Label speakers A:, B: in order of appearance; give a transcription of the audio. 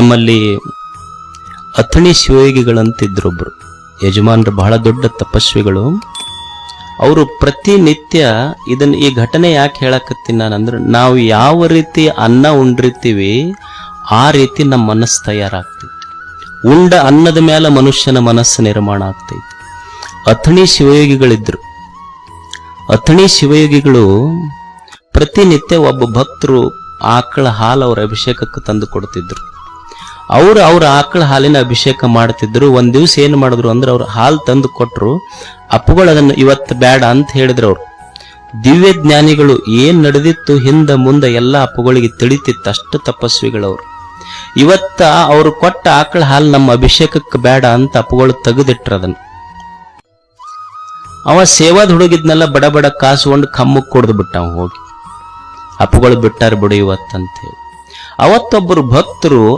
A: ನಮ್ಮಲ್ಲಿ ಅಥಣಿ ಶಿವಯೋಗಿಗಳಂತಿದ್ರೊಬ್ರು ಯಜಮಾನರು, ಬಹಳ ದೊಡ್ಡ ತಪಸ್ವಿಗಳು. ಅವರು ಪ್ರತಿನಿತ್ಯ ಈ ಘಟನೆ ಯಾಕೆ ಹೇಳಕತ್ತೀನಿ ನಾನಂದ್ರೆ, ನಾವು ಯಾವ ರೀತಿ ಅನ್ನ ಉಂಡಿರ್ತೀವಿ ಆ ರೀತಿ ನಮ್ಮ ಮನಸ್ಸು ತಯಾರಾಗ್ತೈತಿ. ಉಂಡ ಅನ್ನದ ಮೇಲೆ ಮನುಷ್ಯನ ಮನಸ್ಸು ನಿರ್ಮಾಣ ಆಗ್ತೈತಿ. ಅಥಣಿ ಶಿವಯೋಗಿಗಳಿದ್ರು. ಅಥಣಿ ಶಿವಯೋಗಿಗಳು ಪ್ರತಿನಿತ್ಯ ಒಬ್ಬ ಭಕ್ತರು ಆಕಳ ಹಾಲು ಅವ್ರ ಅಭಿಷೇಕಕ್ಕೆ ತಂದು ಕೊಡ್ತಿದ್ರು. ಅವ್ರ ಆಕಳ ಹಾಲಿನ ಅಭಿಷೇಕ ಮಾಡ್ತಿದ್ರು. ಒಂದ್ ದಿವ್ಸ ಏನ್ ಮಾಡಿದ್ರು ಅಂದ್ರೆ, ಅವ್ರು ಹಾಲು ತಂದು ಕೊಟ್ರು. ಅಪ್ಪುಗಳು ಅದನ್ನ ಇವತ್ತು ಬೇಡ ಅಂತ ಹೇಳಿದ್ರು. ಅವ್ರು ದಿವ್ಯ ಜ್ಞಾನಿಗಳು, ಏನ್ ನಡೆದಿತ್ತು ಹಿಂದ ಮುಂದೆ ಎಲ್ಲ ಅಪ್ಪುಗಳಿಗೆ ತಿಳಿತಿತ್ತು. ಅಷ್ಟು ತಪಸ್ವಿಗಳವ್ರು. ಇವತ್ತ ಅವ್ರು ಕೊಟ್ಟ ಆಕಳ ಹಾಲು ನಮ್ಮ ಅಭಿಷೇಕಕ್ಕೆ ಬೇಡ ಅಂತ ಅಪ್ಪುಗಳು ತೆಗೆದಿಟ್ರ ಅದನ್ನ. ಅವ ಸೇವಾದ ಹುಡುಗಿದ್ನೆಲ್ಲ ಬಡ ಬಡ ಕಾಸುಕೊಂಡು ಕಮ್ಮಕ್ ಕೊಡ್ದು ಬಿಟ್ಟ. ಅವ ಹೋಗಿ ಅಪ್ಪುಗಳು ಬಿಟ್ಟಾರ ಬಿಡು ಇವತ್ತಂತ ಹೇಳಿ. ಅವತ್ತೊಬ್ಬರು ಭಕ್ತರು